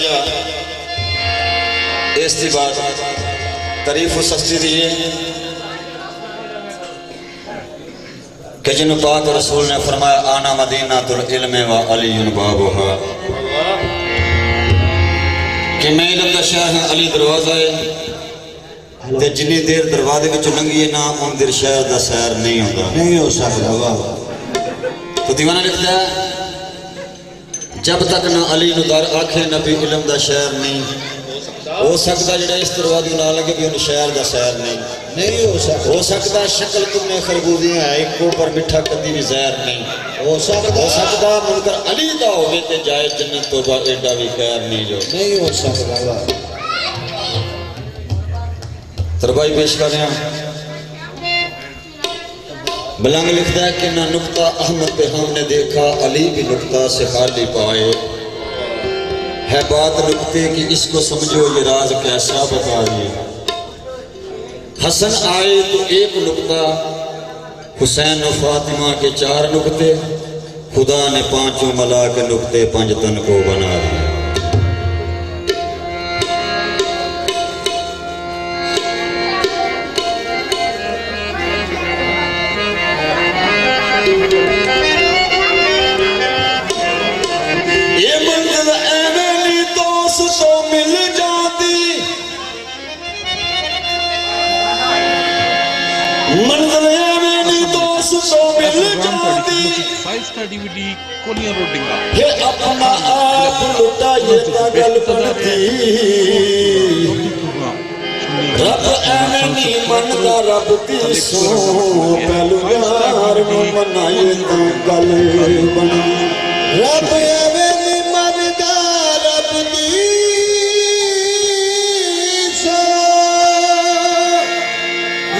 जा इस दी बात तारीफ सस्ती दी है कि जिन्हों पाक रसूल ने फरमाया आना मदीना तुल इल्म व अली बाबुहा कि मैं इल्म दा शहर है अली दरवाजा है ते जिन्नी देर दरवाजे विच लंघीए ना उन देर शहर दा सैर नहीं होता नहीं हो सकता। वाह तो दीवाना लिखता है जब तक ना अली नूं दर आखे नबी इल्म दा शहर नहीं हो सकता जिहड़ा इस दरवाजे ना लगे भी उन शहर दा सैर नहीं हो सकता शक्ल तुमने खरबूजियां है इको पर मिठा कदी भी जहर नहीं हो सकता मुनकर अली दा होवे ते जाए जन्नत तोबा एडा भी खैर नहीं जो नहीं हो सकता। तरबाई पेश कर रहे हैं बलंग लिखता है कि ना नुक्ता अहमद पे हमने देखा अली भी नुक्ता से खाली पाए है बात नुक्ते की इसको समझो ये राज कैसा बताइए हसन आए तो एक नुक्ता हुसैन और फातिमा के 4 नुक्ते खुदा ने 5 मला के नुक्ते 5 तन को बना दिया। ये मंजिल एवेली दोस्त तो मिल जाती मंजिल एवेली दोस्त तो मिल जाती 5 स्टार डीवीडी कोलिया रोड डिंगा ये अपना आप लुटा ये पागल बनती रब एवेली मनदा रब दी सो पहलू यार नु मनाए तो गल बनी रब एवेली मनदा रब दी सो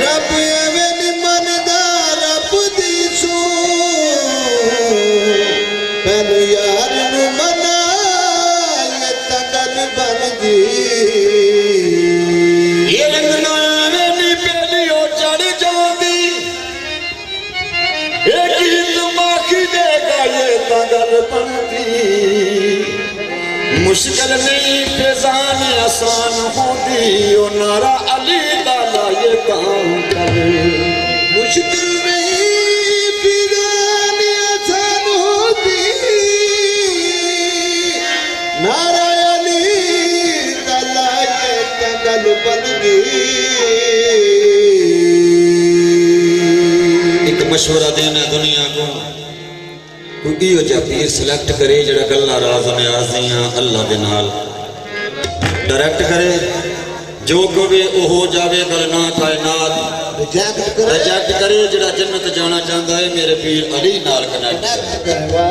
रब एवेली मनदा रब दी सो पहलू यार नु मनाए तो गल बन गई। ये रंगना एवेली पहलियो चढ़ जाती एक गीत माखी देगा ये तगल बनती मुश्किल नहीं फेजान आसान होती ओ नारा अली दाला ये काम करे मुश्किल नहीं फिजान आसान होती नारा अली तला ये तगल बन गई। एक मशवरा देना दुनिया को कोई इहो जिहा पीर सिलेक्ट करे जिहड़ा गल्लां राज नियाज़ियां अल्लाह दे नाल डायरेक्ट करे जो कहे वो हो जावे गल ना कायनात रिजेक्ट करे जिहड़ा जन्नत जाना चाहता है मेरे पीर अली नाल कनेक्ट करे।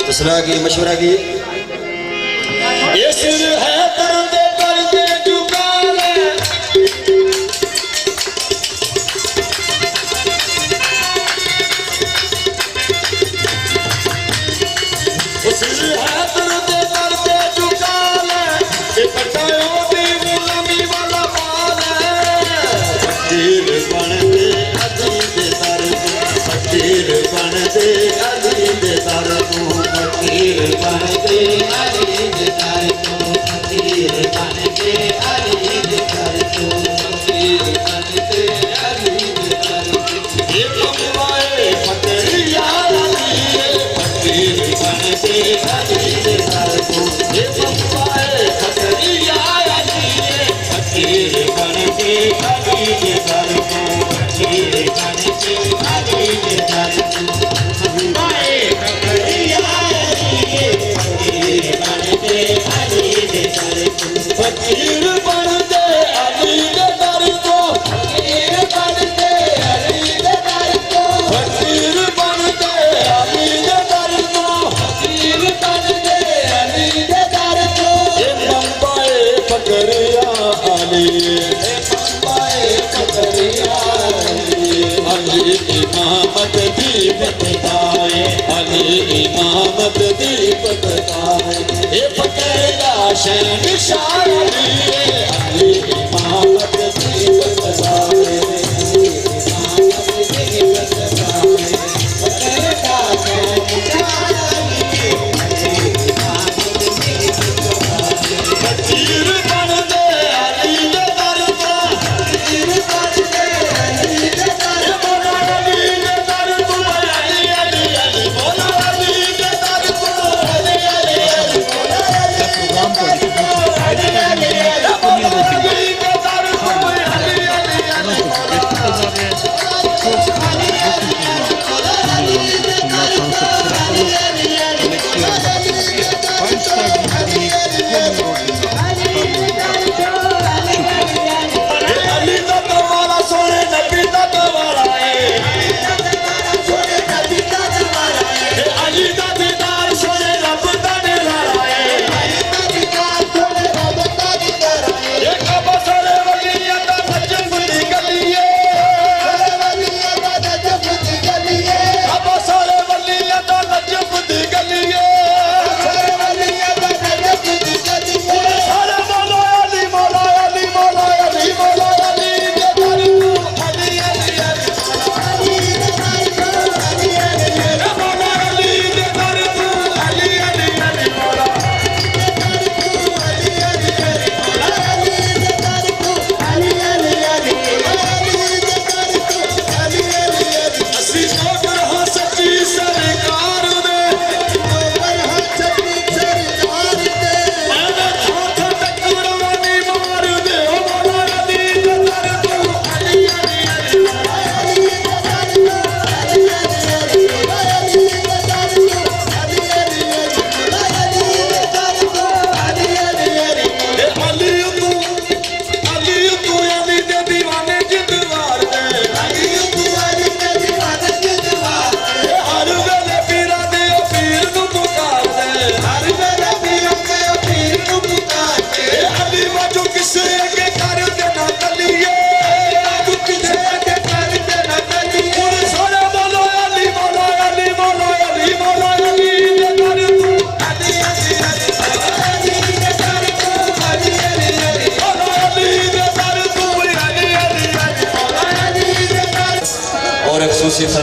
तो सलाह की मशवरा की ये सिर है करदे करदे झुका ले इमामत दीपक ताए अली इमामत दीपक ताए ए फतेला शहंशाह अली इमामत दीपक ताए इमामत दीपक ताए फतेला शहंशाह अली इमामत दीपक ताए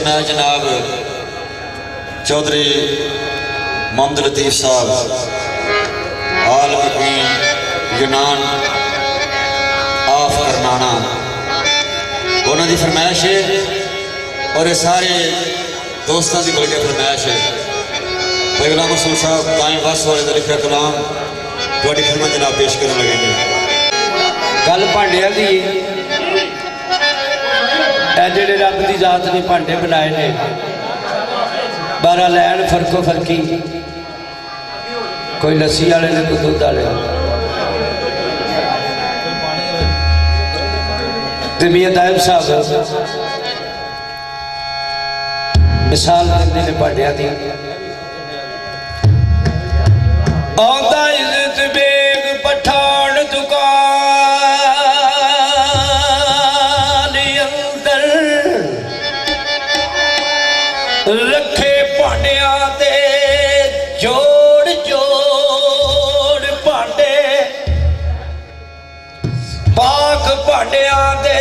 फरमाया जनाब चौधरी मोहम्मद लतीफ साहब आल मुकीम यूनान ऑफ करनाना उन्होंने फरमाइश है और ये सारे दोस्तों की बल्कि फरमाइश है भाई गुलाम रसूल साहब कायम बस वाले का लिखा कलाम थोड़ी खिदमत जनाब पेश करने लगे गल भांडिया की जेडे रब की जात ने भांडे बनाए ने 12 लैन फर्को फर्की कोई लस्सी वाले ने कोई दुध वाले मियां दायब साहब मिसाल देते ने भांडिया की आंदा इज्जत बेग पठान दुकान अंदर रखे भांडिया दे जोड़ जोड़ भांडे पाक भांडिया दे